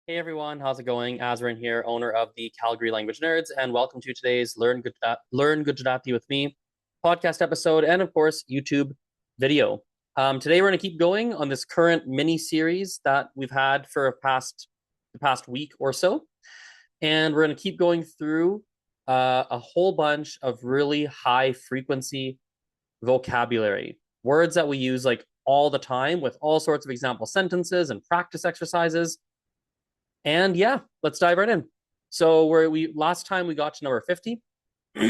Hey everyone, how's it going? Azrin here, owner of the Calgary Language Nerds, and welcome to today's Learn Gujarati with me podcast episode, and of course YouTube video. Today we're going to keep going on this current mini series that we've had for the past week or so, and we're going to keep going through a whole bunch of really high frequency vocabulary words that we use like all the time with all sorts of example sentences and practice exercises. And yeah, let's dive right in. So we last time we got to number 50. So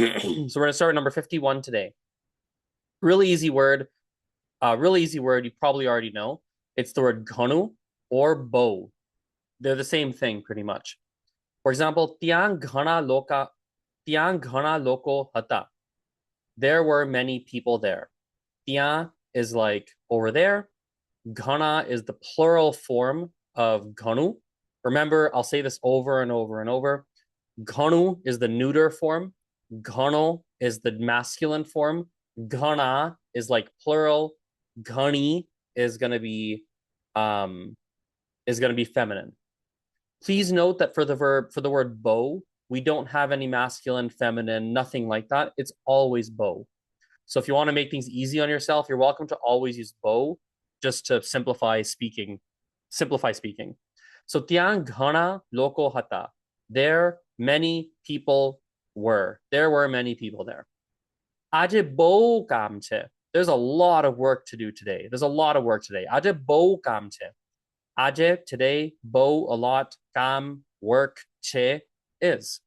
we're gonna start at number 51 today. Really easy word. Really easy word you probably already know. It's the word ghanu or bow. They're the same thing pretty much. For example, tiang ghana loko hata. There were many people there. Tiang is like over there. Ghana is the plural form of ghanu. Remember, I'll say this over and over and over. Ghanu is the neuter form. Ghano is the masculine form. Ghana is like plural. Ghani is gonna be feminine. Please note that for the word bow, we don't have any masculine, feminine, nothing like that. It's always bow. So if you want to make things easy on yourself, you're welcome to always use bow just to simplify speaking. So tiang ghana loko hata. There many people were. There were many people there. Aje bo kam che. There's a lot of work to do today. There's a lot of work today. Aje bo kam che. Aje today, bo a lot, kam work, che is.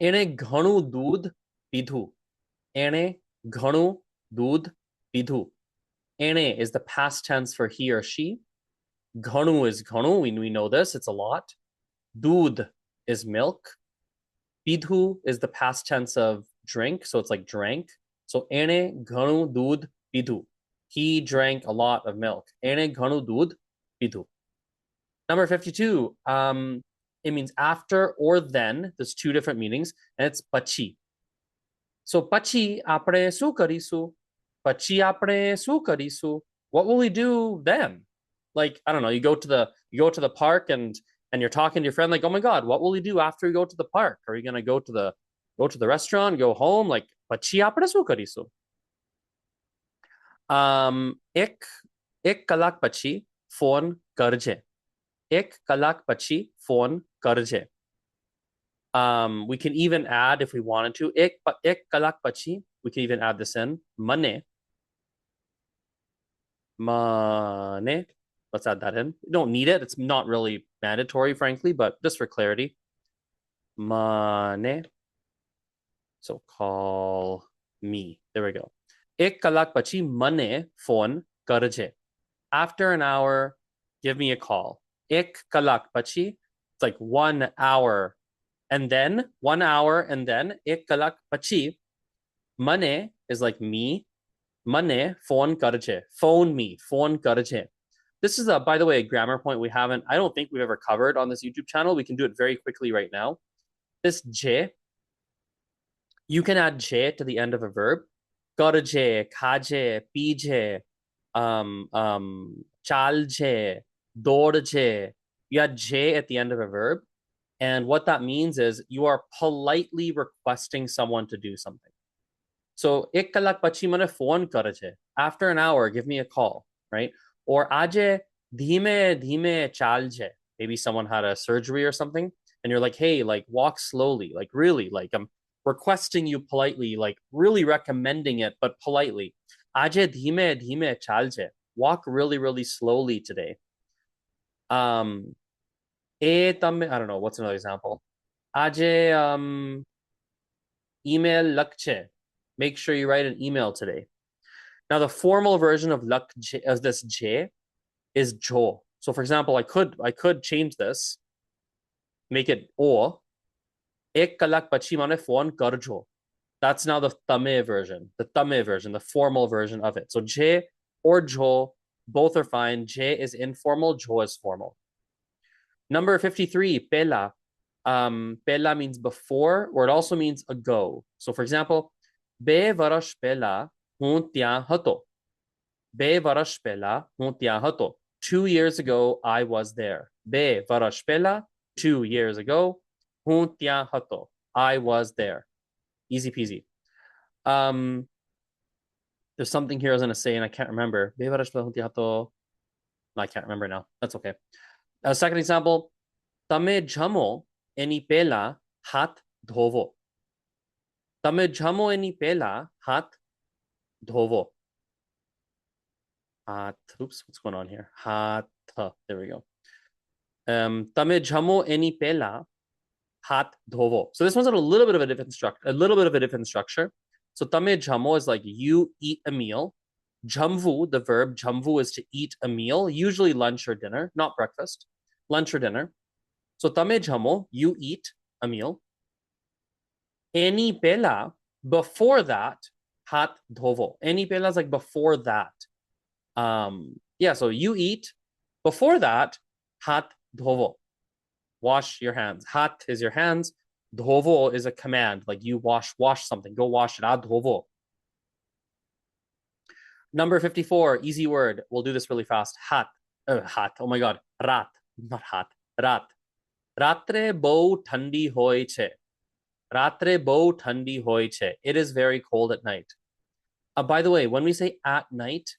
Ene ghanu doodh pidhu. Ene ghanu doodh pidhu. Ene is the past tense for he or she. Ghanu is ghanu. We know this. It's a lot. Doodh is milk. Pidhu is the past tense of drink. So it's like drank. So ene ghanu doodh pidhu. He drank a lot of milk. Ene ghanu doodh pidhu. Number 52. It means after or then. There's two different meanings. And it's pachi. So pachi apne su karisu. Pachi apne su karisu. What will we do then? Like, I don't know, you go to the park and you're talking to your friend like, oh my god, what will we do after we go to the park? Are you gonna go to the restaurant, go home? Like, pachi apne su karisu. एक एक कलाक પછી phone કરજે. એક કલાક પછી phone કરજે. We can even add if we wanted to. એક કલાક પછી, we can even add this in. મને. Let's add that in. You don't need it. It's not really mandatory, frankly, but just for clarity. Mane. So call me. There we go. Ek kalak pachi mane phone karje. After an hour, give me a call. Ek kalak pachi. It's like 1 hour. And then 1 hour and then ek kalak pachi. Mane is like me. Mane phone karje. Phone me. Phone karje. This is by the way, a grammar point I don't think we've ever covered on this YouTube channel. We can do it very quickly right now. This j, you can add j to the end of a verb. Karje, khaje, pije, chalje, dorje. You add j at the end of a verb. And what that means is you are politely requesting someone to do something. So, ek kalak pachi mane phone karje. After an hour, give me a call, right? Or aje dhime dhime chalje. Maybe someone had a surgery or something, and you're like, hey, like walk slowly, like really, like I'm requesting you politely, like really recommending it, but politely. Aje dhime dhime chalje. Walk really, really slowly today. I don't know, what's another example? Aje email lakche. Make sure you write an email today. Now, the formal version of this j is jo. So, for example, I could change this, make it o. Ek kalak pachi mane phone karjo. That's now the tame version, the formal version of it. So j or jo, both are fine. J is informal, jo is formal. Number 53, pela. Pela means before, or it also means ago. So, for example, be varash pela હું ત્યાં હતો. 2 વર્ષ પહેલા હું ત્યાં હતો. 2 years ago, I was there. Be varash pehla, 2 years ago. Hun tyan hato. I was there. Easy peasy. There's something here I was going to say and I can't remember. Be varash pehla hun tyan hato. No, I can't remember now. That's okay. Second example. Tame jamo eni pehla hat dhovo. Tame jamo eni pehla hat dhovo. Oops, what's going on here? Hat. There we go. Tame jamo eni pehla hat dhovo. So this one's a little bit of a different structure. So tame jamo is like you eat a meal. Jamvu, the verb jamvu is to eat a meal, usually lunch or dinner, not breakfast, lunch or dinner. So tame jamo, you eat a meal. Eni pela, before that, hat dhovo. Eni pela is like before that. Yeah, so you eat. Before that, hat dhovo. Wash your hands. Hat is your hands. Dhovo is a command, like you wash something. Go wash it. Dhovo. Number 54, easy word. We'll do this really fast. Hat. Hat. Oh my God. Rat. Not hat. Rat. Ratre bo thandi hoy che. Ratre bo thandi hoy che. It is very cold at night. By the way, when we say at night,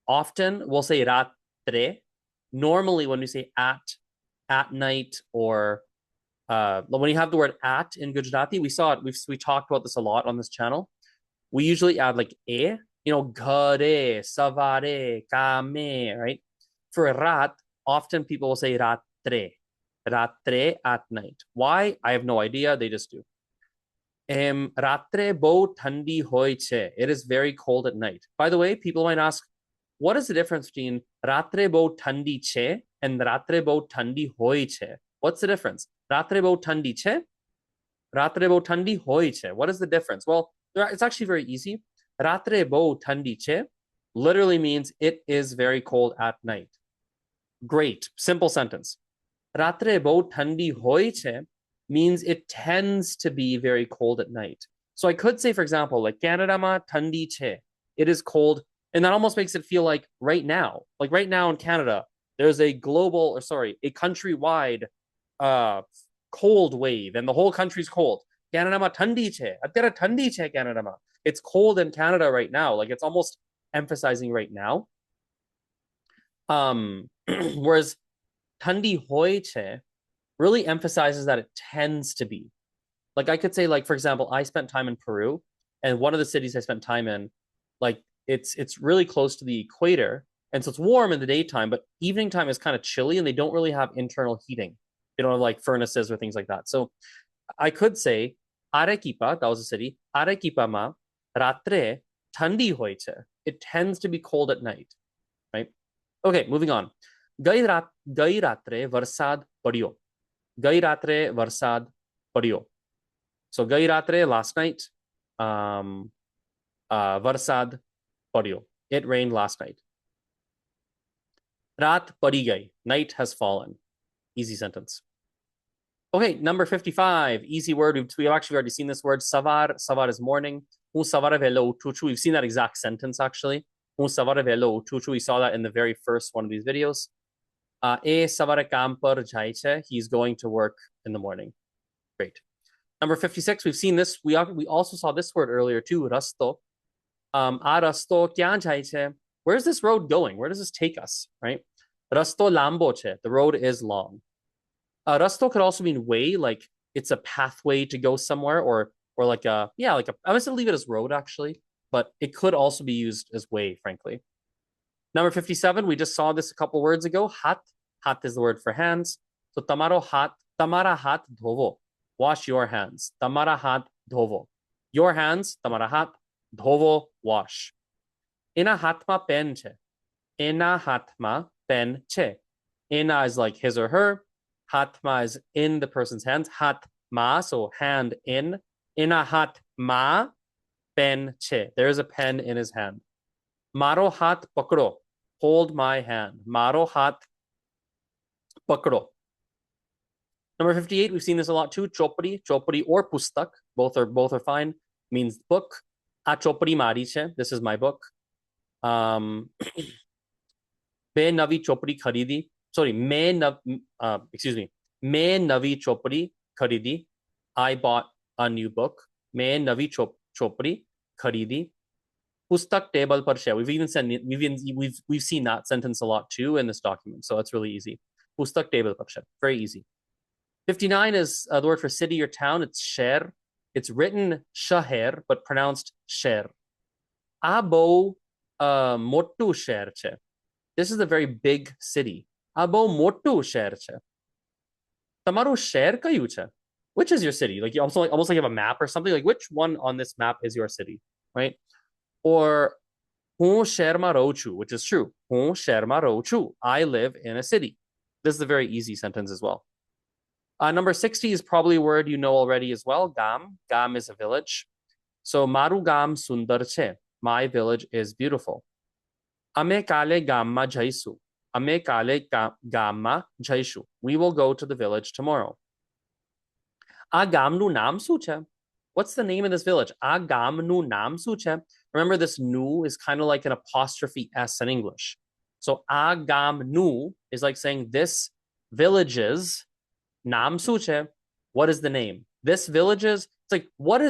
often we'll say ratre. Normally, when we say at night, or when you have the word at in Gujarati, we saw it. We talked about this a lot on this channel. We usually add like e, ghare, savare, kame, right? For rat, often people will say ratre, ratre at night. Why? I have no idea. They just do. Ratre bo thandi hoy che. It is very cold at night. By the way, people might ask, what is the difference between ratre bo thandi che and ratre bo thandi hoy che? What's the difference? Ratre bo thandi che, ratre bo thandi hoy che. What is the difference? Well, it's actually very easy. Ratre bo thandi che literally means it is very cold at night. Great. Simple sentence. Ratre bo thandi hoy che means it tends to be very cold at night. So I could say, for example, like Canada ma thandi che. It is cold. And that almost makes it feel like right now in Canada, there's a countrywide cold wave and the whole country's cold. Canada ma thandi che. Attera thandi che Canada ma. It's cold in Canada right now. Like it's almost emphasizing right now. Whereas thandi hoy che really emphasizes that it tends to be. Like I could say, like, for example, I spent time in Peru, and one of the cities I spent time in, like it's really close to the equator, and so it's warm in the daytime, but evening time is kind of chilly, and they don't really have internal heating. They don't have like furnaces or things like that. So I could say Arequipa, that was a city, Arequipa ma ratre thandi hoy che. It tends to be cold at night, right? Okay, moving on. Gai ratre varsad padyo. Gai ratre varsad padyo. So gai ratre, last night. Varsad padyo. It rained last night. Rat padi gai. Night has fallen. Easy sentence. Okay, number 55. Easy word. We've actually already seen this word. Savar. Savar is morning. Un savara velo utuchu. We've seen that exact sentence actually. Un savara velo utuchu. We saw that in the very first one of these videos. E savara kam par jaiche. He's going to work in the morning. Great. Number 56. We've seen this. We also saw this word earlier too. Rasto. Rasto kya jaiche. Where's this road going? Where does this take us? Right? Rasto lambo che. The road is long. Rasto could also mean way, like it's a pathway to go somewhere, or like a I'm gonna leave it as road actually, but it could also be used as way, frankly. Number 57, we just saw this a couple words ago. Hat. Hat is the word for hands. So tamara hat dhovo. Wash your hands. Tamara hat dhovo. Your hands, tamara hat, dhovo, wash. Ina hatma pen che. Ina hatma pen che. Ina is like his or her. Hatma is in the person's hands. Hatma, so hand in. Ina hatma pen che. There's a pen in his hand. Maro hat pakro. Hold my hand. Maro hat pakro. Number 58, we've seen this a lot too. Chopri or pustak. Both are fine. Means book. A chopri mariche. This is my book. Be मैं नवी चोपड़ी खरीदी. Sorry, excuse me. मैं नवी चोपड़ी खरीदी. I bought a new book. मैं नवी चोपड़ी खरीदी. पुस्तक table पर है. We've seen that sentence a lot too in this document, so it's really easy. पुस्तक टेबल पर है. Very easy. 59 is the word for city or town. It's शहर. It's written शहर but pronounced शहर. આ બહુ મોટું શહેર છે. This is a very big city. આ બહુ મોટું શહેર છે. તમારું શહેર કયું છે? Which is your city? Like you almost like you have a map or something. Like which one on this map is your city, right? Or હું શહેરમાં રહું છું, which is true. હું શહેરમાં રહું છું. I live in a city. This is a very easy sentence as well. Number 60 is probably a word you know already as well. Gam. Gam is a village. So maru gam sundar che. My village is beautiful. અમે કાલે ગામમાં જઈશું. અમે કાલે ગામમાં જઈશું. We will go to the village tomorrow. આ ગામનું નામ શું છે? What's the name of this village? આ ગામનું નામ શું છે? Remember, this nu is kind of like an apostrophe S in English. So આ ગામનું is like saying this village's નામ શું છે? What is the name? This village's, it's like, what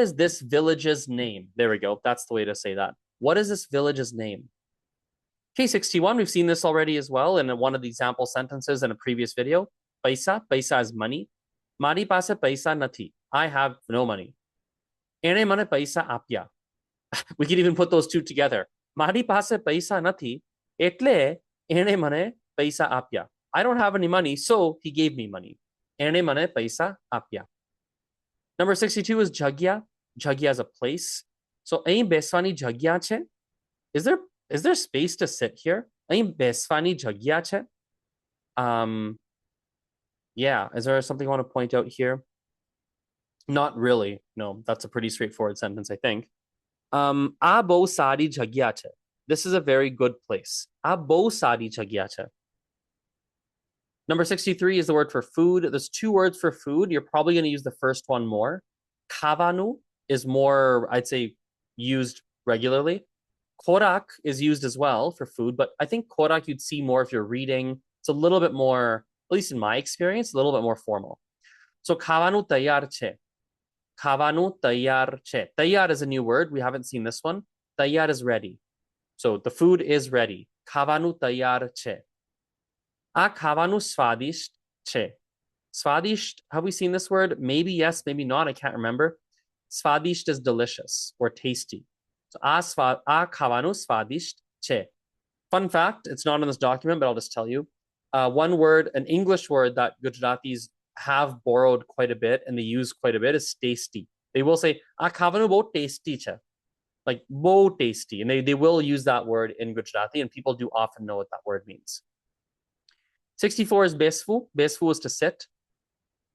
is this village's name? There we go. That's the way to say that. What is this village's name? K61, we've seen this already as well in one of the example sentences in a previous video. Paisa, paisa is money. Mari પાસે paisa નથી. I have no money. Ene mane paisa apya. We can even put those two together. Mari પાસે paisa નથી, એટલે ene mane paisa apya. I don't have any money, so he gave me money. Ene mane paisa apya. Number 62 is jagya. Jagya is a place. So અહીં બેસવાની જગ્યા છે? Is there space to sit here? અહીં બેસવાની જગ્યા છે? Yeah, is there something I want to point out here? Not really. No, that's a pretty straightforward sentence, I think. આ બહુ સારી જગ્યા છે. This is a very good place. આ બહુ સારી જગ્યા છે. Number 63 is the word for food. There's two words for food. You're probably going to use the first one more. Kavanu is more, I'd say, used regularly. Korak is used as well for food, but I think korak you'd see more if you're reading. It's a little bit more, at least in my experience, a little bit more formal. So kavanu tayar che. Kavanu tayar che. Tayar is a new word. We haven't seen this one. Tayar is ready. So the food is ready. Kavanu tayar che. આ ખાવાનું સ્વાદિષ્ટ છે. Swadisht, have we seen this word? Maybe yes, maybe not. I can't remember. Swadisht is delicious or tasty. So આ ખાવાનું સ્વાદિષ્ટ છે. Fun fact, it's not in this document, but I'll just tell you. One word, an English word that Gujaratis have borrowed quite a bit and they use quite a bit is tasty. They will say, આ ખાવાનું બહુ tasty છે. Like, બહુ tasty. And they will use that word in Gujarati, and people do often know what that word means. 64 is besfu. Besfu is to sit.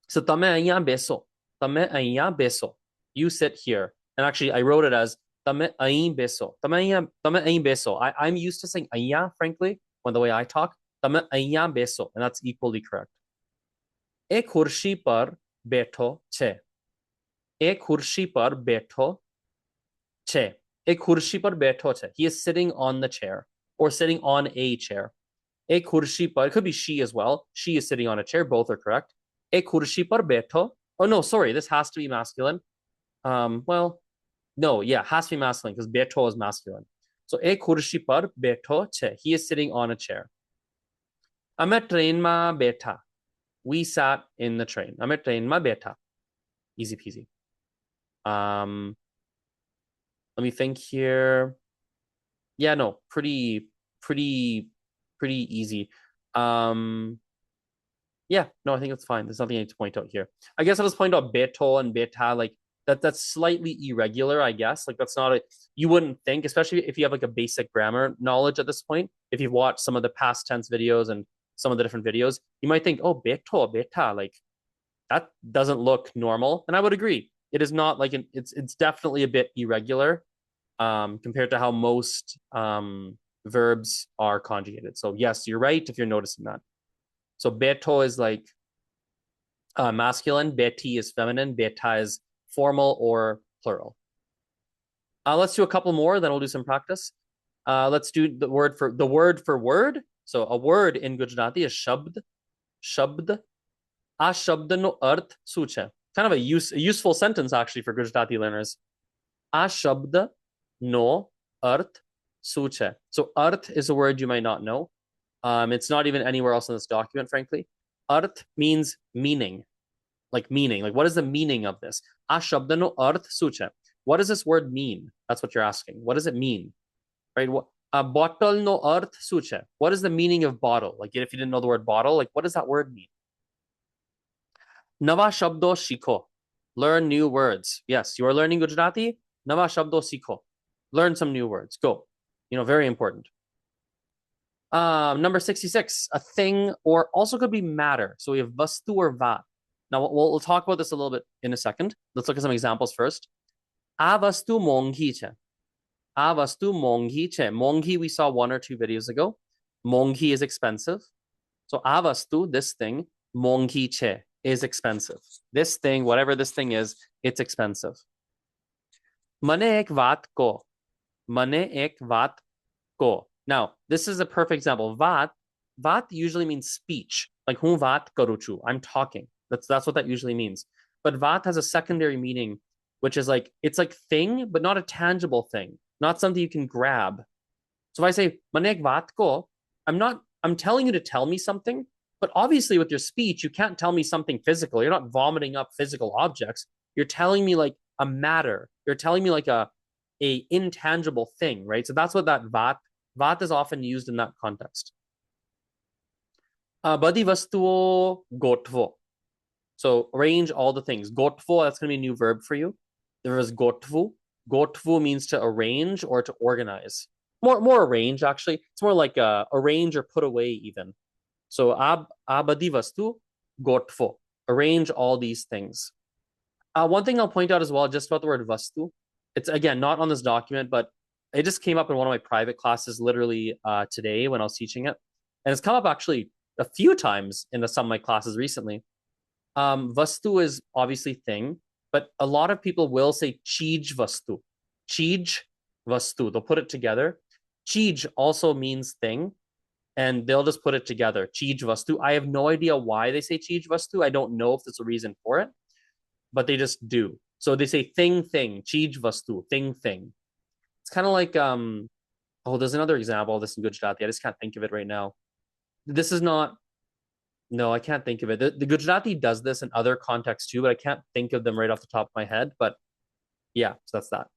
So tame અહીંયા બેસો. Tame અહીંયા બેસો. You sit here. And actually, I wrote it as tame અહીં બેસો. Tame અહીં બેસો. I'm used to saying અહીંયા, frankly, when the way I talk. Tame અહીંયા બેસો. And that's equally correct. એ ખુરશી પર બેઠો છે. એ ખુરશી પર બેઠો છે. એ ખુરશી પર બેઠો છે. He is sitting on the chair or sitting on a chair. A kurshi par, it could be she as well. She is sitting on a chair. Both are correct. A kurshi par beto. Oh no, sorry. This has to be masculine. Well, no, yeah, has to be masculine because beto is masculine. So a kurshi par beto che. He is sitting on a chair. Ame train ma beta. We sat in the train. Ame train ma beta. Easy peasy. Let me think here. Yeah, no, pretty easy. Yeah, no, I think it's fine. There's nothing I need to point out here. I guess I'll just point out beto and beta, like that's slightly irregular, I guess. Like that's not you wouldn't think, especially if you have like a basic grammar knowledge at this point. If you've watched some of the past tense videos and some of the different videos, you might think, oh, beto, beta, like that doesn't look normal. And I would agree. It is not like it's definitely a bit irregular compared to how most verbs are conjugated. So yes, you're right if you're noticing that. So beto is like masculine, beti is feminine, beta is formal or plural. Let's do a couple more, then we'll do some practice. Let's do the word for word. So a word in Gujarati is shabd. Shabd. A shabd no arth શું છે? Kind of a useful sentence actually for Gujarati learners. A shabd no arth શું છે? So arth is a word you might not know. It's not even anywhere else in this document, frankly. Arth means meaning, like meaning. Like, what is the meaning of this? A shabd no arth શું છે? What does this word mean? That's what you're asking. What does it mean? Right? Bottle no arth શું છે? What is the meaning of bottle? Like, if you didn't know the word bottle, like, what does that word mean? Nava shabdo shiko. Learn new words. Yes, you are learning Gujarati. Nava shabdo shiko. Learn some new words. Go. Very important. Number 66, a thing, or also could be matter. So we have vastu or vat. Now we'll talk about this a little bit in a second. Let's look at some examples first. A vastu monghi che. A vastu monghi che. Monghi we saw 1 or 2 videos ago. Monghi is expensive. So a vastu, this thing, monghi che, is expensive. This thing, whatever this thing is, it's expensive. Mane ek vat ko. Mane ek vat ko. Now, this is a perfect example. Vat usually means speech. Like, hun vat karu chu. I'm talking. That's what that usually means. But vat has a secondary meaning, which is like, it's like thing, but not a tangible thing, not something you can grab. So if I say manek vat ko, I'm telling you to tell me something, but obviously with your speech, you can't tell me something physical. You're not vomiting up physical objects. You're telling me like a matter. You're telling me like a intangible thing, right? So that's what that vat is often used in that context. Badi vastuo gotvo. So arrange all the things. Gotvo, that's going to be a new verb for you. There is gotvu. Gotvu means to arrange or to organize. More arrange, actually. It's more like arrange or put away even. So abadi vastu gotvo. Arrange all these things. One thing I'll point out as well, just about the word vastu. It's, again, not on this document, but it just came up in one of my private classes literally today when I was teaching it. And it's come up actually a few times in some of my classes recently. Vastu is obviously thing, but a lot of people will say chij vastu. Chij vastu. They'll put it together. Chij also means thing, and they'll just put it together. Chij vastu. I have no idea why they say chij vastu. I don't know if there's a reason for it, but they just do. So they say thing, chij vastu, thing. It's kind of like, there's another example of this in Gujarati. I just can't think of it right now. This is not, no, I can't think of it. The Gujarati does this in other contexts too, but I can't think of them right off the top of my head. But yeah, so that's that.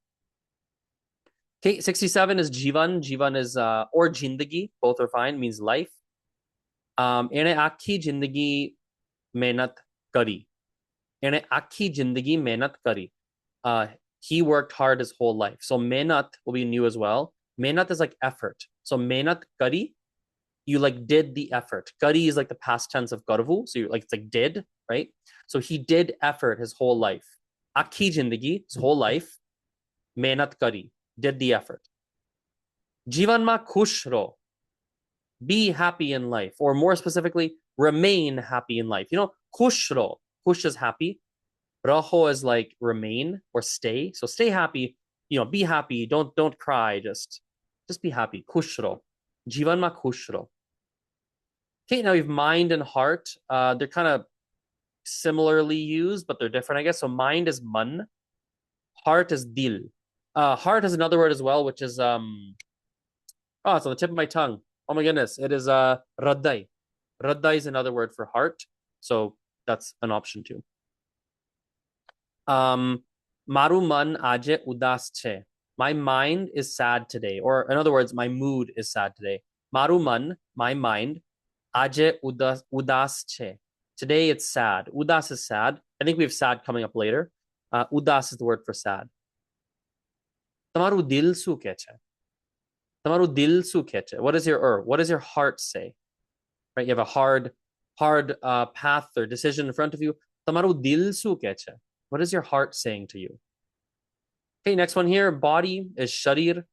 Okay, 67 is jivan. Jivan is, or jindagi, both are fine, means life. Ene akhi jindagi mehnat kari. Ene akhi jindagi mehnat kari. He worked hard his whole life. So mehnat will be new as well. Mehnat is like effort. So mehnat kari, you like did the effort. Kari is like the past tense of karvu. So you like, it's like did, right? So he did effort his whole life. Akhi jindagi, his whole life. Mehnat kari, did the effort. Jivan ma khush ro. Be happy in life. Or more specifically, remain happy in life. Khush ro. Khush is happy. Raho is like remain or stay. So stay happy, be happy. Don't cry. Just be happy. Khushro. Jivan ma khushro. Okay, now we have mind and heart. They're kind of similarly used, but they're different, I guess. So mind is man. Heart is dil. Heart has another word as well, which is it's on the tip of my tongue. Oh my goodness. It is raddai. Raddai is another word for heart. So that's an option too. Maru man aje udas che. My mind is sad today. Or in other words, my mood is sad today. Maru man, my mind, aje udas che. Today it's sad. Udas is sad. I think we have sad coming up later. Udas is the word for sad. Tamaru dil su che. Tamaru dil su che. What does your heart say? Right? You have a hard path or decision in front of you. Tamaru dil su che. What is your heart saying to you? Okay, next one here. Body is sharir.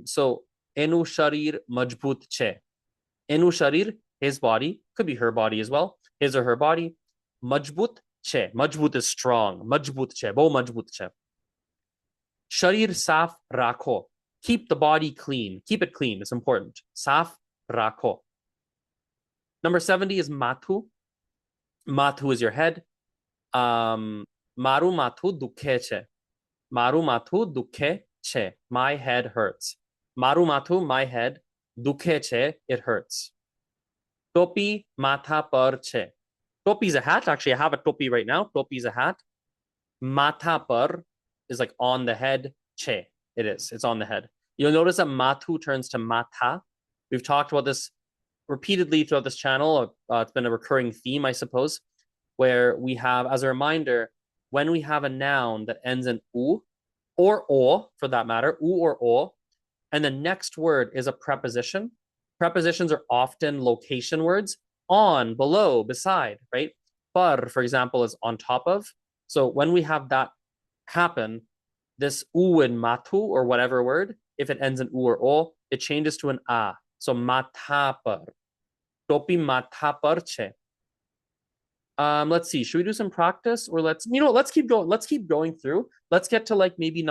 So enu sharir majbut che. Enu sharir, his body, could be her body as well. His or her body. Majbut che. Majbut is strong. Majbut che. Bo majbut che. Sharir saf rakho. Keep the body clean. Keep it clean. It's important. Saf rakho. Number 70 is mathu. Mathu is your head. Maru mathu dukhe che. Maru mathu dukhe che. My head hurts. Maru mathu, my head. Dukhe che, it hurts. Topi matha par che. Topi is a hat. Actually, I have a topi right now. Topi is a hat. Matha par is like on the head. Che, it is. It's on the head. You'll notice that mathu turns to matha. We've talked about this repeatedly throughout this channel. It's been a recurring theme, I suppose, where we have, as a reminder, when we have a noun that ends in u or o, for that matter, u or o, and the next word is a preposition. Prepositions are often location words, on, below, beside, right? Par, for example, is on top of. So when we have that happen, this u in matu or whatever word, if it ends in u or o, it changes to an a. So matha par. Topi matha par che. Let's see. Should we do some practice, or let's keep going. Let's keep going through. Let's get to like maybe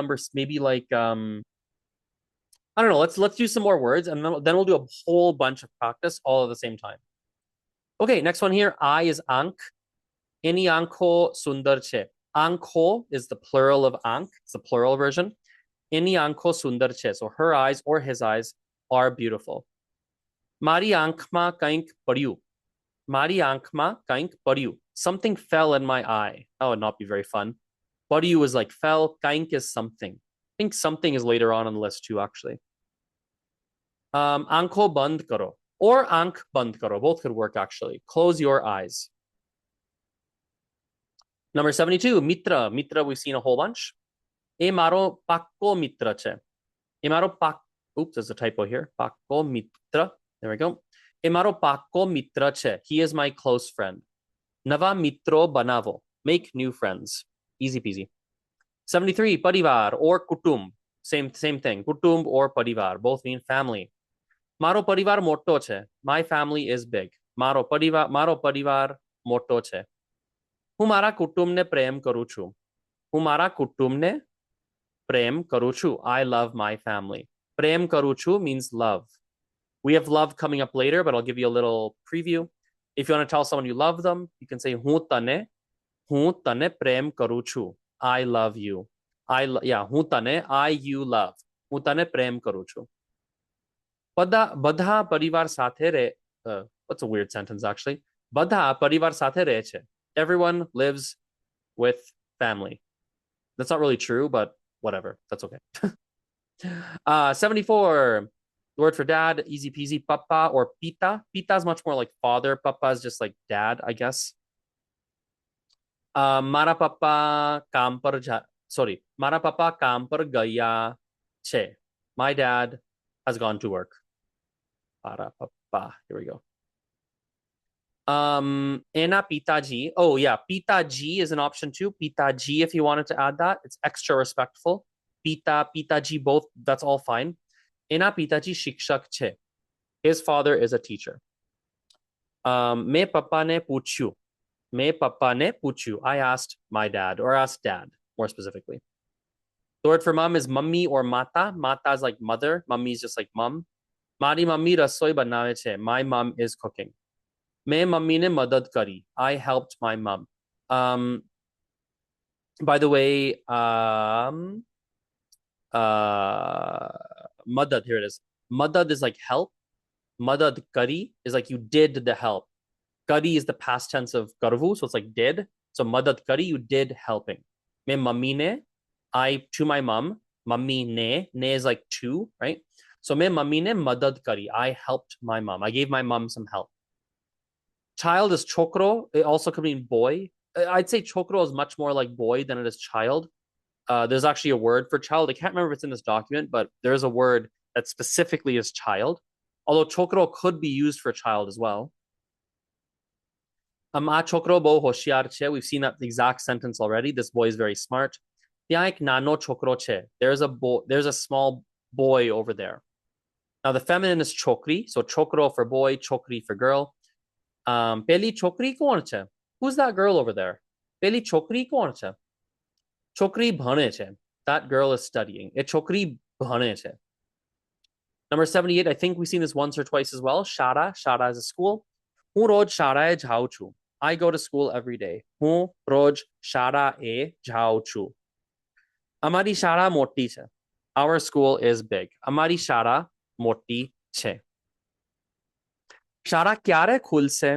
I don't know. Let's do some more words, and then we'll do a whole bunch of practice all at the same time. Okay, next one here. I is ank. Any anko sundar che. Anko is the plural of ank. It's the plural version. Any anko sundar che. So her eyes or his eyes are beautiful. Mari ankma kaink padyu. Mari ankma kaink padyu. Something fell in my eye. That would not be very fun. Padyu is like fell. Kaink is something. I think something is later on the list too, actually. Aanko band karo or aank band karo. Both could work, actually. Close your eyes. Number 72, mitra. Mitra, we've seen a whole bunch. E maro pakko mitra che. E maro pak. Oops, there's a typo here. Pakko mitra. There we go. E maro pakko mitra che. He is my close friend. Nava mitro banavo. Make new friends. Easy peasy. 73, parivar or kutum. Same thing. Kutum or parivar. Both mean family. Maro parivar moto che. My family is big. Maro parivar moto che. હું મારા કુટુંબને પ્રેમ કરું છું. હું મારા કુટુંબને પ્રેમ કરું છું. I love my family. પ્રેમ કરું છું means love. We have love coming up later, but I'll give you a little preview. If you want to tell someone you love them, you can say હું તને પ્રેમ કરું છું. I love you. હું તને you love. હું તને પ્રેમ કરું છું. બધા પરિવાર સાથે રહે. That's a weird sentence, actually. બધા પરિવાર સાથે રહે છે. Everyone lives with family. That's not really true, but whatever. That's okay. 74. The word for dad, easy peasy, papa or pita. Pita is much more like father. Papa is just like dad, I guess. Mara papa kaam par Mara papa kaam par gaya che. My dad has gone to work. Mara papa. Here we go. Ena pitaji. Oh yeah, pitaji is an option too. Pitaji, if you wanted to add that, it's extra respectful. Pitaji, both, that's all fine. Ena pitaji shikshak che. His father is a teacher. Me papa ne puchu. Me papa ne puchu. I asked my dad, or asked dad, more specifically. The word for mom is mummy or mata. Mata is like mother. Mummy is just like mum. Mari mummy rasoi banave che. My mom is cooking. मैं mummy ने मदद करी. I helped my mom. By the way, madad, here it is. Madad is like help. Madad kari is like you did the help. Kari is the past tense of karvu, so it's like did. So madad kari, you did helping. मैं mummy ने, I to my mom. Mummy ने is like to, right? So मैं mummy ने मदद करी. I helped my mom. I gave my mom some help. Child is chokro. It also could mean boy. I'd say chokro is much more like boy than it is child. There's actually a word for child. I can't remember if it's in this document, but there's a word that specifically is child. Although chokro could be used for child as well. Chokro bo hoshiyar che. We've seen that exact sentence already. This boy is very smart. Nano chokro che. There's a small boy over there. Now the feminine is chokri. So chokro for boy, chokri for girl. Peli chokri kaun che? Who's that girl over there? Peli chokri kaun che? Chokri bhane che. That girl is studying. A chokri bhane che. Number 78, I think we've seen this once or twice as well. Shara, Shara is a school. હું રોજ શાળાએ જાઉં છું. I go to school every day. હું રોજ શાળાએ જાઉં છું. અમારી શાળા મોટી છે. Our school is big. અમારી શાળા મોટી છે. શાળા ક્યારે ખુલશે?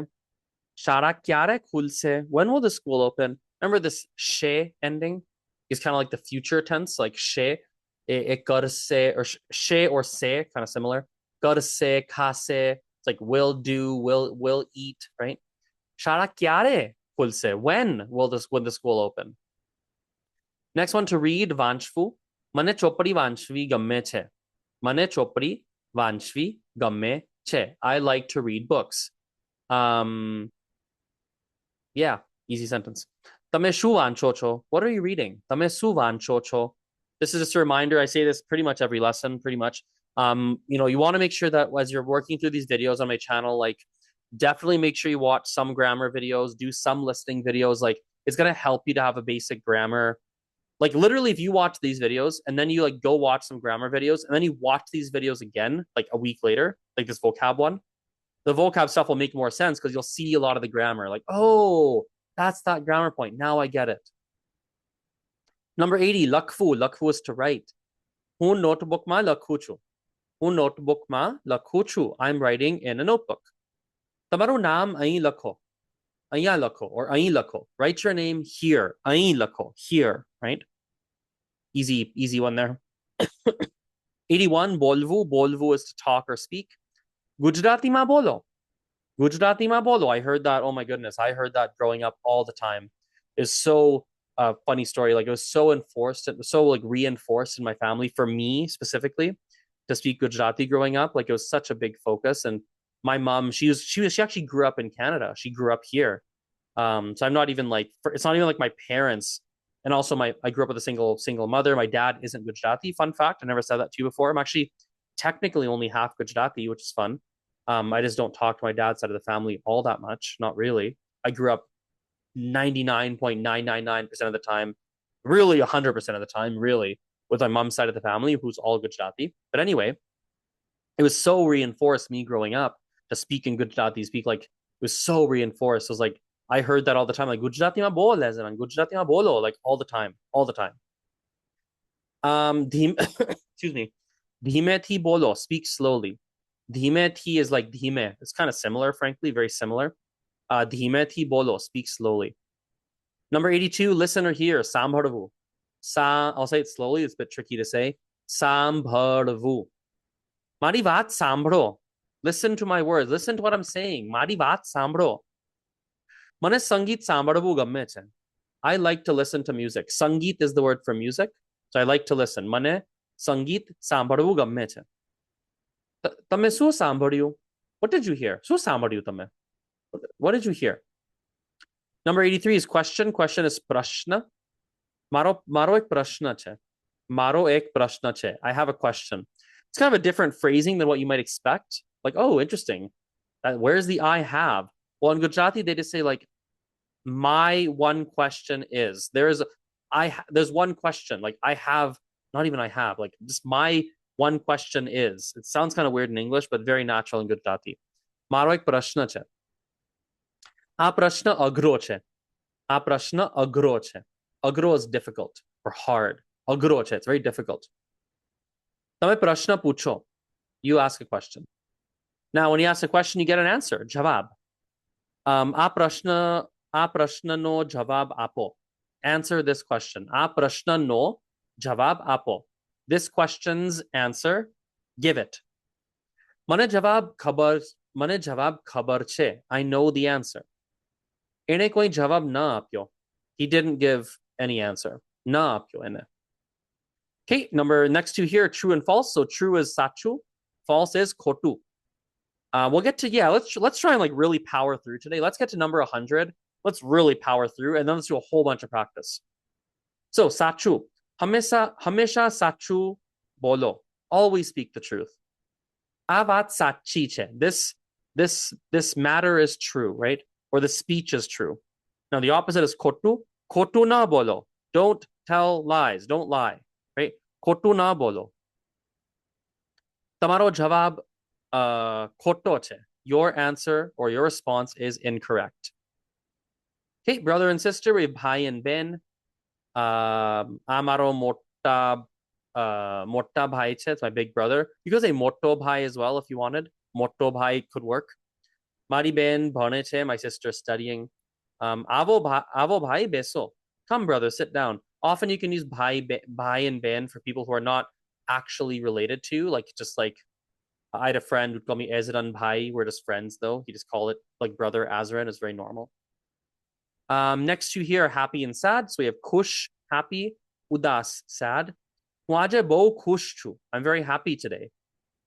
શાળા ક્યારે ખુલશે? When will the school open? Remember this she ending is kind of like the future tense, like she. It karse or she or se, kind of similar. Karse, kase. It's like will do, will eat, right? Shara kyare khulse. When the school open? Next one to read, Vanshvu. Mane chopri vanshvi gamme che. Mane chopri vanshvi gamme che. I like to read books. Yeah, easy sentence. Tame shu vancho cho. What are you reading? Tame su vancho cho. This is just a reminder. I say this pretty much every lesson, pretty much. You want to make sure that as you're working through these videos on my channel, like definitely make sure you watch some grammar videos, do some listening videos. Like it's going to help you to have a basic grammar. Like literally if you watch these videos and then you like go watch some grammar videos and then you watch these videos again, like a week later, like this vocab one, the vocab stuff will make more sense because you'll see a lot of the grammar. Like, oh, that's that grammar point. Now I get it. Number 80, lakfu. Lakfu is to write. Hun notebook ma lakhu chu. Hun notebook ma lakhu chu. I'm writing in a notebook. Tamaru naam ahi lakho. Aya lakho or ahi lakho. Write your name here. Ahi lakho. Here, right? Easy one there. 81, bolvu. Bolvu is to talk or speak. Gujarati ma bolo. Gujarati ma bolo. I heard that. Oh my goodness. I heard that growing up all the time. It's so funny story. Like it was so enforced, it was so like reinforced in my family for me specifically to speak Gujarati growing up. Like it was such a big focus. And my mom, she actually grew up in Canada. She grew up here. So I'm not even like it's not even like my parents. And also I grew up with a single mother. My dad isn't Gujarati. Fun fact, I never said that to you before. I'm actually technically only half Gujarati, which is fun. I just don't talk to my dad's side of the family all that much. Not really. I grew up 99.999% of the time, really 100% of the time, really, with my mom's side of the family, who's all Gujarati. But anyway, it was so reinforced me growing up to speak in Gujarati, it was so reinforced. It was like, I heard that all the time, like Gujarati ma bol, Gujarati ma bolo, like all the time. Excuse me. Dhime thi bolo, speak slowly. Dhime thi is like dhime. It's kind of similar, frankly, very similar. Dhime thi bolo, speak slowly. Number 82, listen or hear. Sambharvu. I'll say it slowly. It's a bit tricky to say. Sambharvu. Mari vat sambhro. Listen to my words. Listen to what I'm saying. Mari vat sambhro. Mane sangeet sambharvu gamme che. I like to listen to music. Sangeet is the word for music. So I like to listen. Mane sangeet sambharvu gamme che. Tame su sambharyu? What did you hear? Su sambharyu tame? What did you hear? Number 83 is question. Question is prashna. Maro ek prashna che. Maro ek prashna che. I have a question. It's kind of a different phrasing than what you might expect. Like, oh, interesting. Where's the I have? Well, in Gujarati, they just say like, my one question is. There's one question. Like I have, not even I have. Like just my one question is. It sounds kind of weird in English, but very natural in Gujarati. Maro ek prashna che. આ પ્રશ્ન અઘરો છે. આ પ્રશ્ન અઘરો છે. Agro is difficult or hard. Agro છે. It's very difficult. તમે પ્રશ્ન પૂછો. You ask a question. Now, when you ask a question, you get an answer. જવાબ. આ પ્રશ્નનો જવાબ આપો. Answer this question. આ પ્રશ્નનો જવાબ આપો. This question's answer, give it. મને જવાબ ખબર છે. I know the answer. એને કોઈ જવાબ ન આપ્યો. He didn't give any answer. ન આપ્યો એને. Okay, next two here, true and false. So true is sachu, false is khotu. We'll get to, let's try and like really power through today. Let's get to number 100. Let's really power through and then let's do a whole bunch of practice. So sachu, hamesha sachu bolo. Always speak the truth. આ વાત સાચી છે. This matter is true, right? Or the speech is true. Now the opposite is khotu. Khotu na bolo. Don't tell lies. Don't lie, right? Khotu na bolo. તમારો જવાબ ખોટો છે. Your answer or your response is incorrect. Okay, brother and sister, we have ભાઈ and Ben. આ મારો મોટા ભાઈ છે. It's my big brother. You could say મોટો ભાઈ as well if you wanted. મોટો ભાઈ could work. મારી બેન ભણે છે. My sister is studying. આવો ભાઈ બેસો. Come, brother, sit down. Often you can use ભાઈ and Ben for people who are not actually related to, like just like I had a friend who'd call me Ezran Bhai. We're just friends though. He just called it like brother Azran. It's very normal. Next two here are happy and sad. So we have Kush, happy, Udas, sad. Huaje bo Kush chu. I'm very happy today.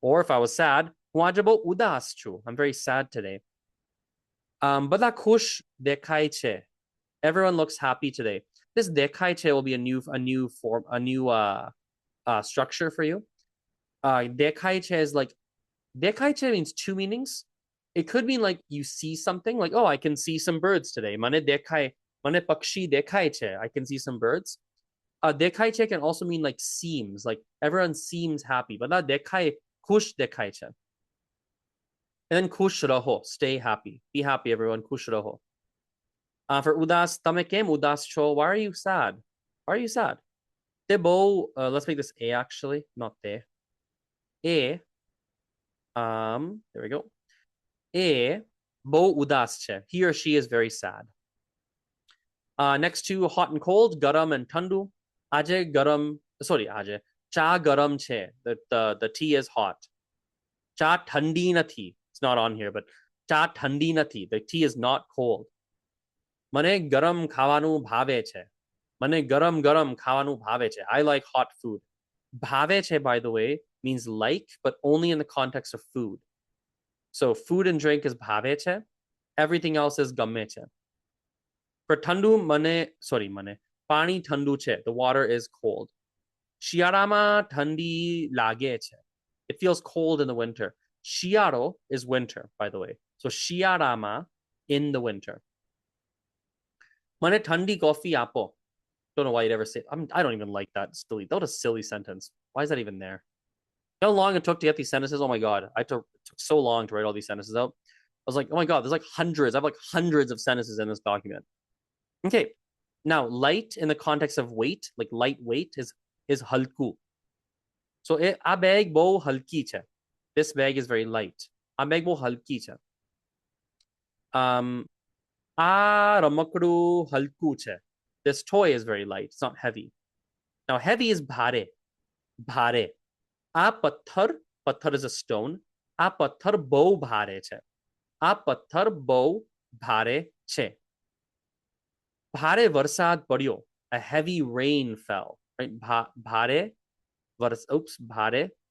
Or if I was sad, Huaje bo Udas chu. I'm very sad today. Bada Kush dekhai che. Everyone looks happy today. This dekhai che will be a new structure for you. Dekhai che is like dekhai che means two meanings. It could mean like you see something, like, oh, I can see some birds today. Mane pakshi dekhai che. I can see some birds. Dekhai che can also mean like seems, like everyone seems happy. But that dekhai, kush dekhai che. And then kush raho, stay happy. Be happy, everyone. Kush raho. For udas, tame kem udas cho. Why are you sad? Why are you sad? Tebo, let's make this A actually, not te. A. There we go. A bo udas che. He or she is very sad. Next to hot and cold, garam and tandu. Aje garam, sorry, aje. Cha garam che. The tea is hot. Cha thandi nathi. It's not on here, but cha thandi nathi. The tea is not cold. Mane garam khawanu bhave che. Mane garam khawanu bhave che. I like hot food. Bhave che, by the way, means like, but only in the context of food. So food and drink is bhave che. Everything else is gamme che. For tandu, pani tandu che. The water is cold. Shiarama thandi lage che. It feels cold in the winter. Shiaro is winter, by the way. So shiarama in the winter. Mane thandi coffee apo. Don't know why you'd ever say. I don't even like that. Just delete. That was a silly sentence. Why is that even there? You know how long it took to get these sentences? Oh my god, it took so long to write all these sentences out. I was like, oh my god, there's like hundreds. I have like hundreds of sentences in this document. Okay, now light in the context of weight, like lightweight, is halku. So a bag bo halki che. This bag is very light. A bag bo halki che. A ramakdu halku che. This toy is very light. It's not heavy. Now heavy is bhare. Bhare. A patthar is a stone. A patthar bo bhare che. A patthar bo bhare che. Bhare varsad padyo. A heavy rain fell. Right? Bhare varsad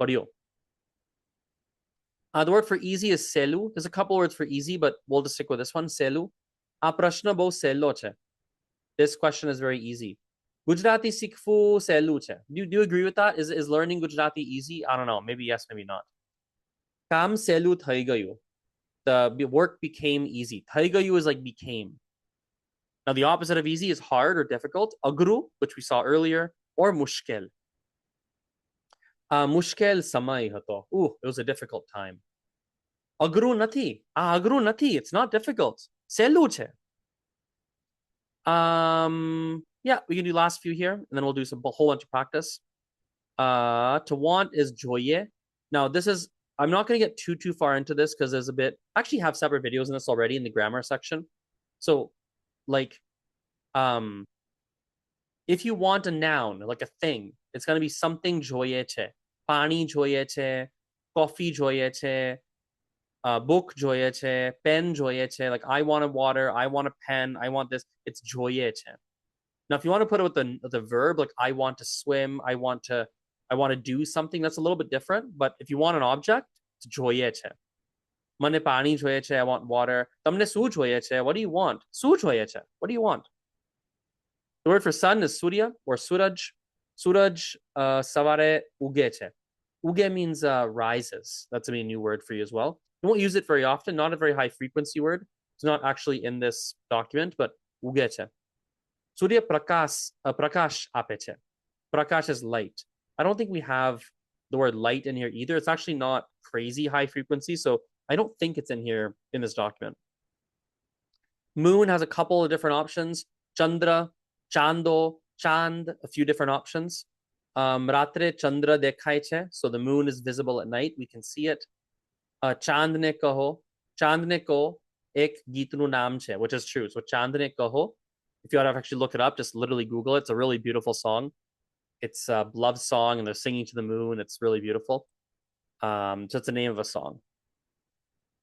padyo. The word for easy is selu. There's a couple words for easy, but we'll just stick with this one. Selu. A prashna bo selo che. This question is very easy. Gujarati sikfu selu che. Do you agree with that? Is learning Gujarati easy? I don't know. Maybe yes, maybe not. Kam selu thai gayu. The work became easy. Thai gayu is like became. Now the opposite of easy is hard or difficult. Agru, which we saw earlier, or mushkel. Mushkel samay hato. Ooh, it was a difficult time. Agru nathi. Agru nathi. It's not difficult. Selu che. Yeah, we can do last few here, and then we'll do a whole bunch of practice. To want is joye. Now, this is, I'm not going to get too far into this because there's a bit, I actually have separate videos in this already in the grammar section. So, like, if you want a noun, like a thing, it's going to be something joye che. Pani joye che, coffee joye che, book joye che, pen joye che. Like, I want a water, I want a pen, I want this. It's joye che. Now, if you want to put it with the verb, like I want to swim, I want to do something, that's a little bit different. But if you want an object, it's joye che. Mane pani joye che, I want water. Tamne su joye che, what do you want? Su joye che, what do you want? The word for sun is surya or suraj. Suraj savare uge che. Uge means rises. That's a new word for you as well. You won't use it very often, not a very high frequency word. It's not actually in this document, but uge che. Surya prakash ape che. Prakash is light. I don't think we have the word light in here either. It's actually not crazy high frequency, so I don't think it's in here in this document. Moon has a couple of different options. Chandra, Chando, Chand, a few different options. Ratre Chandra dekhai che, so the moon is visible at night. We can see it. Chandne kaho, Chandne ko ek geetnu naam che, which is true. So Chandne kaho, if you want to actually look it up, just literally Google it. It's a really beautiful song. It's a love song, and they're singing to the moon. It's really beautiful. So it's the name of a song.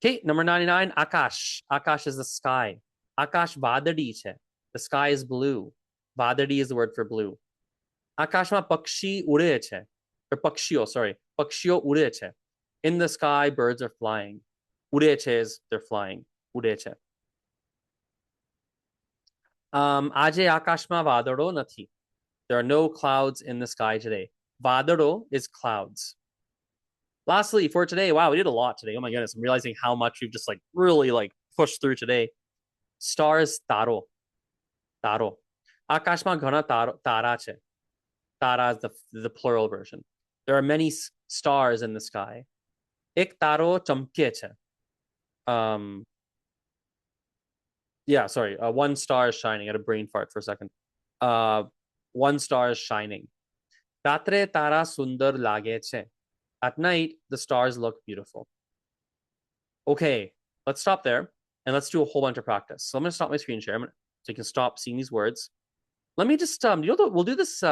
Okay, number 99, Akash. Akash is the sky. Akash vadadi che. The sky is blue. Vadadi is the word for blue. Akashma pakshi ure che. Or pakshio, sorry. Pakshio ure che. In the sky, birds are flying. Ure che is they're flying. Ure che. Aje akashma vadaro nathi. There are no clouds in the sky today. Vadaro is clouds. Lastly, for today, wow, we did a lot today. Oh my goodness, I'm realizing how much we've just really pushed through today. Stars, taro. Taro. Akashma ghana tara che. Tara is the plural version. There are many stars in the sky. Ek taro chamke che. Yeah, sorry. One star is shining. I had a brain fart for a second. One star is shining. Ratre tara sundar lage che. At night, the stars look beautiful. Okay, let's stop there and let's do a whole bunch of practice. So I'm going to stop my screen share so you can stop seeing these words. Let me just, we'll do this,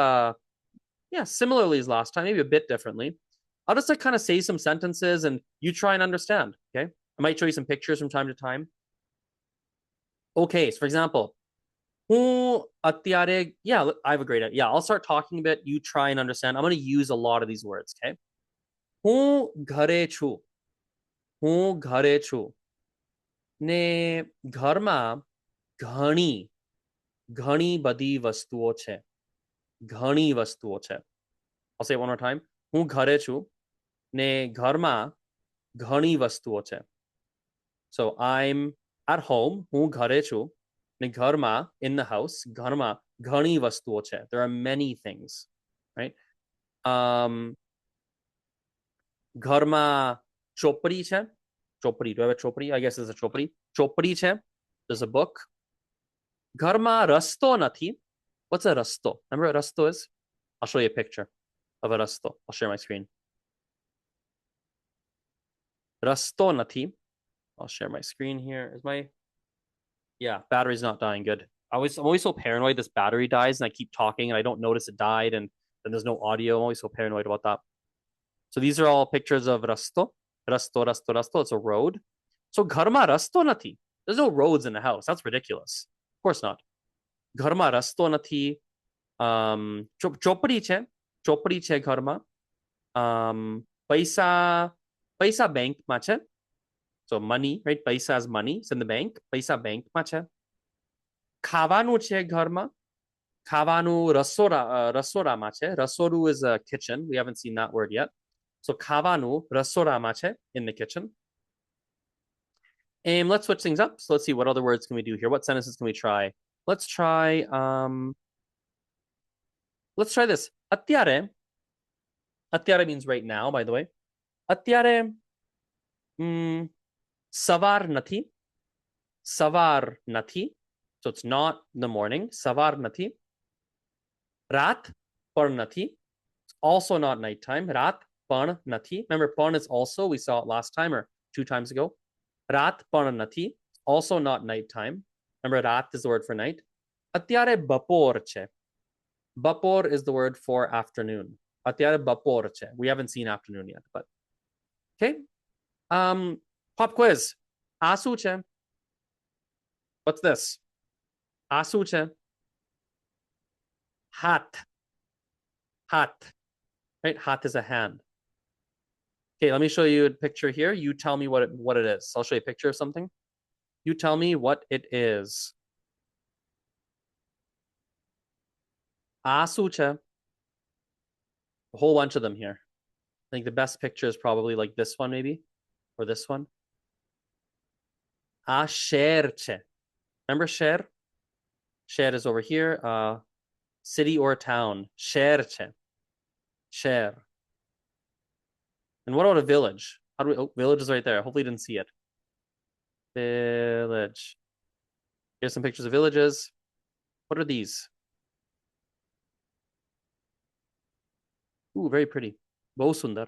similarly as last time, maybe a bit differently. I'll just kind of say some sentences and you try and understand, okay? I might show you some pictures from time to time. Okay, so for example, yeah, I have a great idea. Yeah, I'll start talking a bit. You try and understand. I'm going to use a lot of these words, okay? હું ઘરે છું ને ઘરમાં ઘણી બધી વસ્તુઓ છે. I'll say it one more time. હું ઘરે છું ને ઘરમાં ઘણી વસ્તુઓ છે. So I'm at home. હું ઘરે છું ને ઘરમાં in the house. ઘરમાં ઘણી વસ્તુઓ છે. There are many things, right? ઘરમાં ચોપડી છે. ચોપડી, do I have a ચોપડી? I guess there's a ચોપડી. ચોપડી છે. There's a book. ઘરમાં રસ્તો નથી. What's a રસ્તો? Remember what રસ્તો is? I'll show you a picture of a રસ્તો. I'll share my screen. રસ્તો નથી. I'll share my screen here. Battery's not dying. Good. I'm always so paranoid this battery dies and I keep talking and I don't notice it died and then there's no audio. I'm always so paranoid about that. So these are all pictures of rasto. It's a road. So gharma rasto nati. There's no roads in the house. That's ridiculous. Of course not. Gharma rasto nati. Chopadi che gharma. Paisa bank ma che. So money, right? Paisa is money. It's in the bank. Paisa bank ma che. Khavanu che gharma. Khavanu rasora ma che. Rasoru is a kitchen. We haven't seen that word yet. So khavanu rasorama che in the kitchen. And let's switch things up. So let's see what other words can we do here. What sentences can we try? Let's try this. Atyare. Atyare means right now, by the way. Atyare savar nathi. Savar nathi. So it's not in the morning. Savar nathi. Rat par nathi. It's also not nighttime. Rat Pan nati. Remember, pan is also, we saw it last time or 2 times ago. Rat pan nati. Also not nighttime. Remember, rat is the word for night. Atyare bapor che. Bapor is the word for afternoon. Atyare bapor che. We haven't seen afternoon yet, but okay. Pop quiz. Asu che. What's this? Asu che. Hat. Right? Hat is a hand. Okay, let me show you a picture here. You tell me what it is. I'll show you a picture of something. You tell me what it is. Asucha. A whole bunch of them here. I think the best picture is probably like this one, maybe, or this one. Asherche. Remember Sher? Sher is over here. City or town. Sherche. Sher. And what about a village? How do we? Oh, village is right there. Hopefully, you didn't see it. Village. Here's some pictures of villages. What are these? Ooh, very pretty. બહુ સુંદર.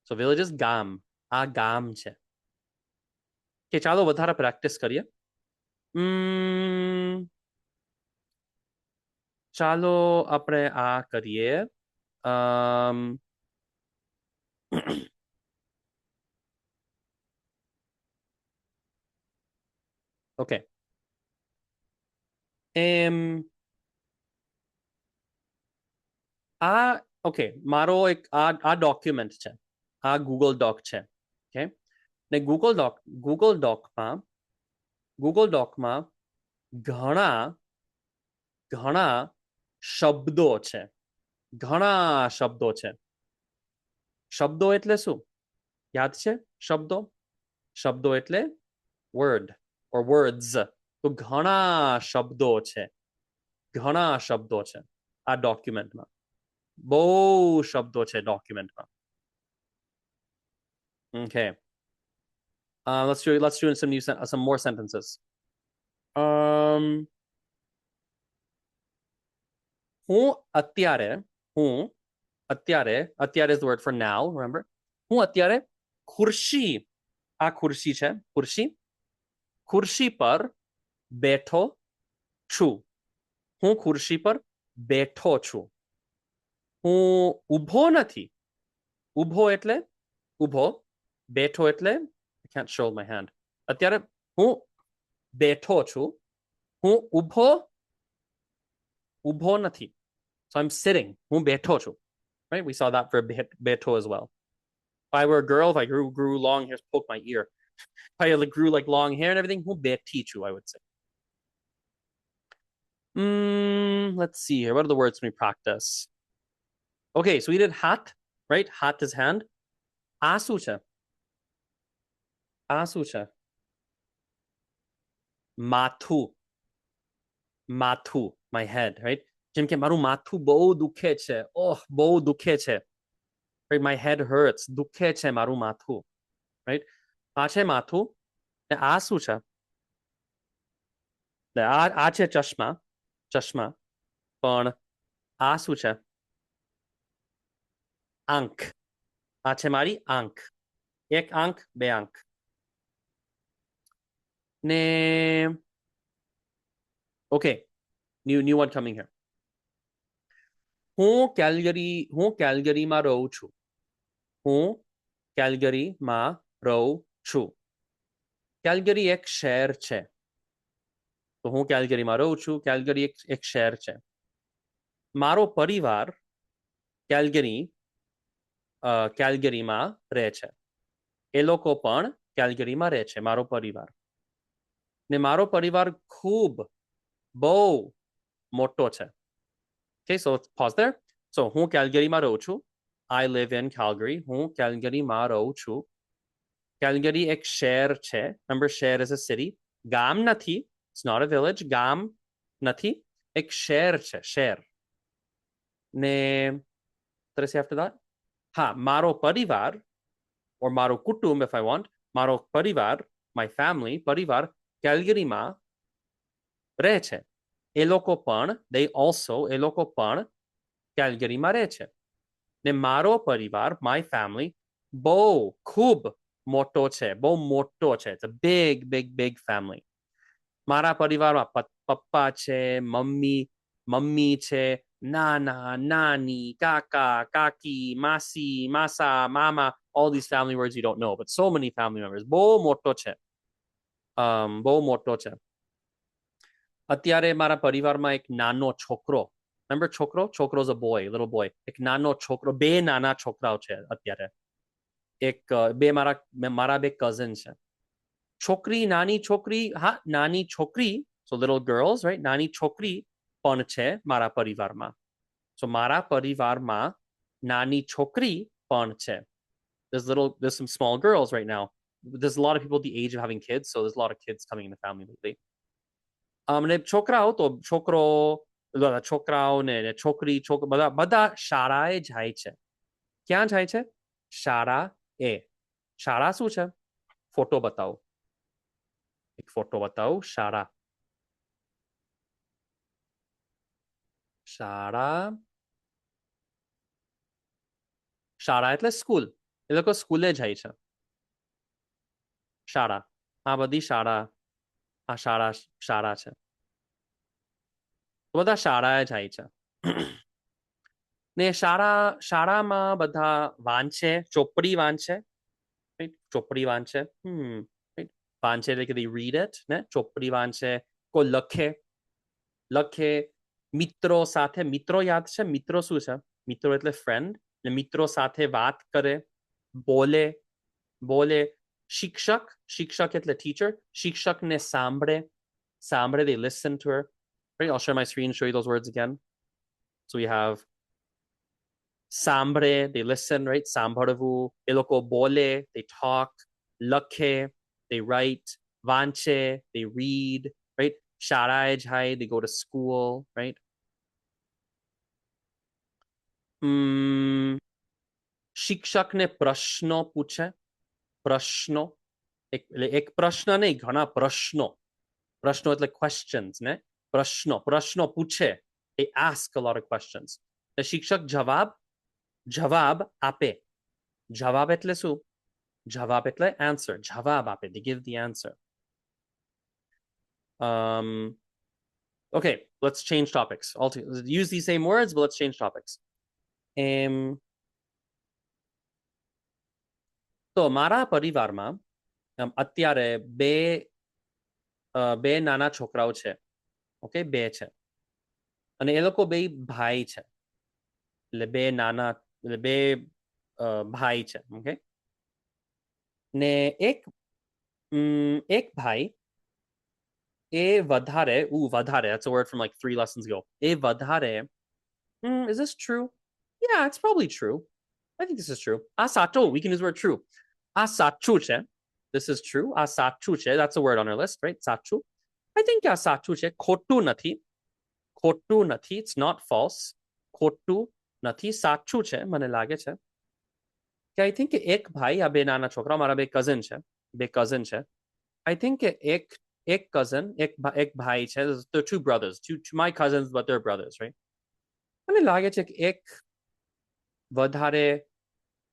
So village is ગામ. આ ગામ છે. કે ચાલો વધારે practice કરીએ. ચાલો આપણે આ કરીએ. ઓકે. ઓકે, મારો એક આ ડોક્યુમેન્ટ છે. આ ગૂગલ ડોક છે. ઓકે. ને ગૂગલ ડોકમાં ઘણા ઘણા શબ્દો છે. ઘણા શબ્દો છે. શબ્દો એટલે શું? યાદ છે શબ્દો? શબ્દો એટલે વર્ડ ઓર વર્ડ્સ. તો ઘણા શબ્દો છે. ઘણા શબ્દો છે આ ડોક્યુમેન્ટમાં. બહુ શબ્દો છે ડોક્યુમેન્ટમાં. Okay. Let's do some more sentences. હું અત્યારે is the word for now, remember? હું અત્યારે ખુરશી, આ ખુરશી છે, ખુરશી પર બેઠો છું. હું ખુરશી પર બેઠો છું. હું ઊભો નથી. ઊભો એટલે ઊભો, બેઠો એટલે I can't show my hand. અત્યારે હું બેઠો છું. હું ઊભો નથી. So I'm sitting. હું બેઠો છું. Right? We saw that for બેઠો as well. If I were a girl, if I grew long hair, poke my ear. If I grew like long hair and everything, હું બેઠી છું, I would say. Let's see here. What are the words we practice? Okay, so we did hat, right? Hat is hand. આ શું છે? આ શું છે? માથું. માથું, my head, right? જેમ કે મારું માથું બહુ દુખે છે. બહુ દુખે છે. Right? My head hurts. દુખે છે મારું માથું. Right? આ છે માથું. ને આ શું છે? આ છે ચશ્મા. ચશ્મા. પણ આ શું છે? આંખ. આ છે મારી આંખ. એક આંખ, બે આંખ. ને okay, new one coming here. હું કેલ્ગરીમાં રહું છું. હું કેલ્ગરીમાં રહું છું. કેલ્ગરી એક શહેર છે. તો હું કેલ્ગરીમાં રહું છું. કેલ્ગરી એક શહેર છે. મારો પરિવાર કેલ્ગરીમાં રહે છે. એ લોકો પણ કેલ્ગરીમાં રહે છે. મારો પરિવાર. ને મારો પરિવાર ખૂબ બહુ મોટો છે. Okay, so let's pause there. So હું કેલ્ગરીમાં રહું છું. I live in Calgary. હું કેલ્ગરીમાં રહું છું. કેલ્ગરી એક શહેર છે. Remember, શહેર is a city. ગામ નથી. It's not a village. ગામ નથી. એક શહેર છે. શહેર. ને what did I say after that? હા, મારો પરિવાર or મારો કુટુંબ, if I want. મારો પરિવાર, my family, પરિવાર કેલ્ગરીમાં રહે છે. એ લોકો પણ, they also, એ લોકો પણ કેલ્ગરીમાં રહે છે. ને મારો પરિવાર, my family, બહુ ખૂબ મોટો છે. બહુ મોટો છે. It's a big family. મારા પરિવારમાં પપ્પા છે, મમ્મી છે, નાના, નાની, કાકા, કાકી, માસી, માસા, મામા, all these family words you don't know, but so many family members. બહુ મોટો છે. બહુ મોટો છે. અત્યારે મારા પરિવારમાં એક નાનો છોકરો. Remember છોકરો? છોકરો is a boy, little boy. એક નાનો છોકરો, બે નાના છોકરાઓ છે અત્યારે. મારા બે કઝન છે. છોકરી, નાની છોકરી, હા, નાની છોકરી, so little girls, right? નાની છોકરી પણ છે મારા પરિવારમાં. So મારા પરિવારમાં નાની છોકરી પણ છે. There's some small girls right now. There's a lot of people at the age of having kids, so there's a lot of kids coming in the family lately. ને છોકરાઓ તો છોકરાઓ ને છોકરી બધા શાળાએ જાય છે. ક્યાં જાય છે? શાળા એ શાળા શું છે ફોટો બતાવો એક ફોટો બતાવો શાળા શાળા શાળા એટલે સ્કૂલ એ લોકો સ્કૂલે જાય છે શાળા આ બધી શાળા આ શાળા શાળા છે તો બધા શાળાએ જાય છે ને શાળામાં બધા વાંચે ચોપડી વાંચે right? ચોપડી વાંચે right? વાંચે એટલે કે they read it ને ચોપડી વાંચે કોઈ લખે લખે મિત્રો સાથે મિત્રો યાદ છે મિત્રો શું છે મિત્રો એટલે ફ્રેન્ડ ને મિત્રો સાથે વાત કરે બોલે બોલે શિક્ષક શિક્ષક એટલે ટીચર શિક્ષકને સાંભળે સાંભળે they listen to her right I'll share my screen show you those words again so we have સાંભળે they listen right સાંભળવું એ લોકો બોલે they talk લખે they write વાંચે they read right શાળાએ જાય they go to school right શિક્ષકને પ્રશ્નો પૂછે પ્રશ્નો એક પ્રશ્ન નહીં ઘણા પ્રશ્નો પ્રશ્નો એટલે questions ને પ્રશ્નો પ્રશ્નો પૂછે they ask a lot of questions શિક્ષક જવાબ જવાબ આપે જવાબ એટલે શું જવાબ એટલે answer જવાબ આપે they give the answer okay let's change topics use these same words but let's change topics તો મારા પરિવારમાં અત્યારે બે નાના છોકરાઓ છે ઓકે બે છે અને એ લોકો બે ભાઈ છે એટલે બે નાના એટલે બે ભાઈ છે ઓકે ને એક ભાઈ એ વધારે વધારે that's a word from like 3 lessons ago એ વધારે is this true yeah it's probably true I think this is true આ સાચો we can use the word true આ સાચું છે this is true આ સાચું છે that's a word on our list right સાચું I think આ સાચું છે ખોટું નથી it's not false ખોટું નથી સાચું છે મને લાગે છે કે I think કે એક ભાઈ આ બે નાના છોકરા મારા બે cousin છે I think કે એક cousin એક ભાઈ છે they're two brothers two my cousins but they're brothers right મને લાગે છે કે એક વધારે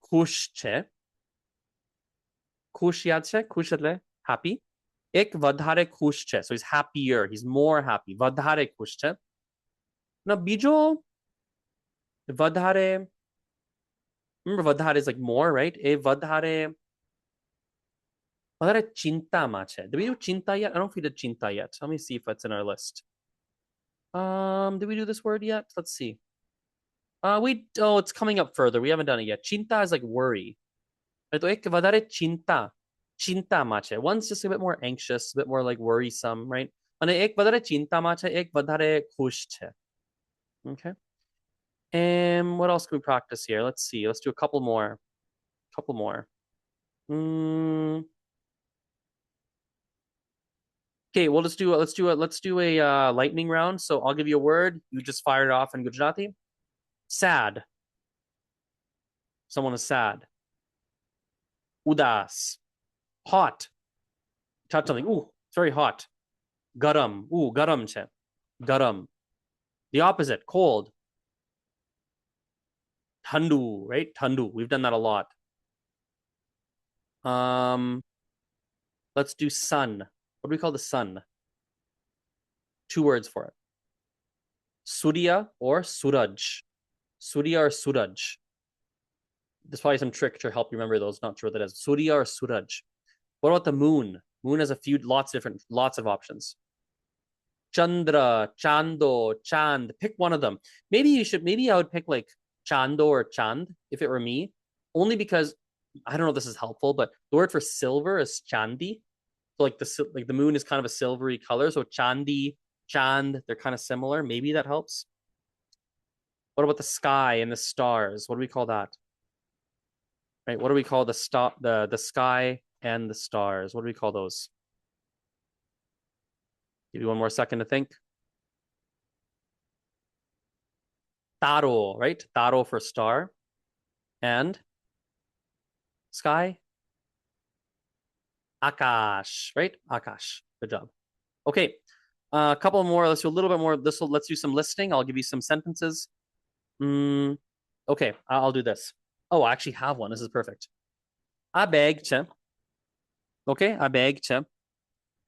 ખુશ છે ખુશ યાદ છે ખુશ એટલે happy એક વધારે ખુશ છે so he's happier he's more happy વધારે ખુશ છે ના બીજો વધારે remember વધારે is like more right એ વધારે ચિંતામાં છે did we do ચિંતા yet I don't know if we did ચિંતા yet let me see if it's in our list did we do this word yet let's see it's coming up further we haven't done it yet ચિંતા is like worry તો એક વધારે ચિંતામાં છે one's just a bit more anxious a bit more like worrisome right અને એક વધારે ચિંતામાં છે એક વધારે ખુશ છે okay and what else can we practice here let's see let's do a couple more okay we'll just do let's do a lightning round so I'll give you a word you just fire it off in Gujarati sad someone is sad udas hot touch something ooh it's very hot garam ooh garam che garam the opposite cold thandu right thandu we've done that a lot let's do sun what do we call the sun 2 words for it surya or suraj there's probably some trick to help you remember those not sure what that is surya or suraj what about the moon has a few lots of options chandra chando chand pick one of them maybe I would pick like chando or chand if it were me only because I don't know if this is helpful but the word for silver is chandi so like the moon is kind of a silvery color so chandi chand they're kind of similar maybe that helps what about the sky and the stars what do we call that right what do we call the sky and the stars what do we call those give you one more second to think taro right taro for star and Sky, Akash, right? Akash. Good job. Okay. A couple more. Let's do a little bit more. Let's do some listing. I'll give you some sentences. Mm, okay, I'll do this. Oh, I actually have one. This is perfect. A bag છે. Okay, a bag છે.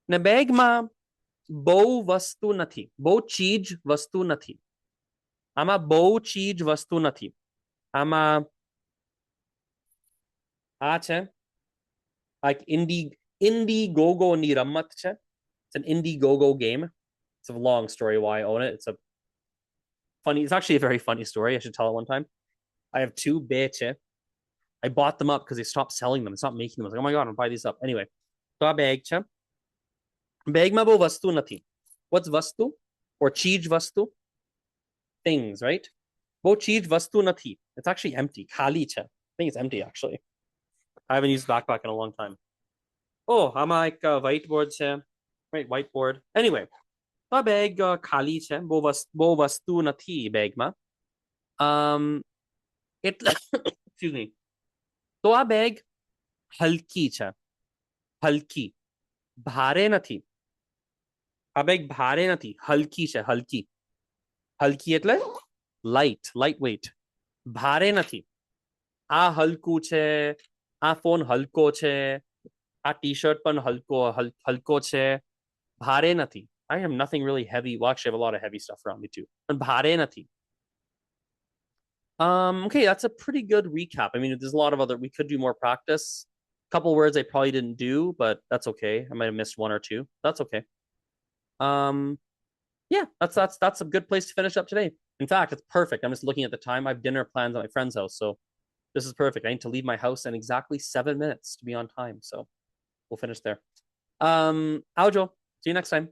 ને બેગમાં બહુ વસ્તુ નથી. બહુ ચીજ વસ્તુ નથી. આમાં બહુ ચીજ વસ્તુ નથી. આમાં આ છે like Indiegogo ની રમત છે. It's an Indiegogo game. It's a long story why I own it. It's actually a very funny story. I should tell it one time. I have two beche. I bought them up because they stopped selling them. They stopped making them. I was like, oh my god, I'll buy these up. Anyway, તો આ bag છે. બેગમાં બહુ વસ્તુ નથી. What's વસ્તુ? Or ચીજ વસ્તુ? Things, right? બહુ ચીજ વસ્તુ નથી. It's actually empty. ખાલી છે. I think it's empty actually. I haven't used backpack in a long time. Oh, આમાં એક whiteboard છે. Right, whiteboard. Anyway, તો આ બેગ ખાલી છે. બહુ વસ્તુ નથી બેગમાં. એટલે excuse me. તો આ બેગ હલકી છે. હલકી. ભારે નથી. આ બેગ ભારે નથી. હલકી છે. હલકી. હલકી એટલે લાઇટ વેઇટ. ભારે નથી. આ હલકું છે. આ ફોન હલકો છે. આ ટી-શર્ટ પણ હલકો છે. ભારે નથી. I have nothing really heavy. Well, actually, I have a lot of heavy stuff around me too. પણ ભારે નથી. Okay, that's a pretty good recap. I mean, there's a lot of other. We could do more practice. A couple words I probably didn't do, but that's okay. I might have missed one or two. That's okay. Um, yeah, that's a good place to finish up today. In fact, it's perfect. I'm just looking at the time. I have dinner plans at my friend's house, so this is perfect. I need to leave my house in exactly 7 minutes to be on time. So we'll finish there. Aljo, see you next time.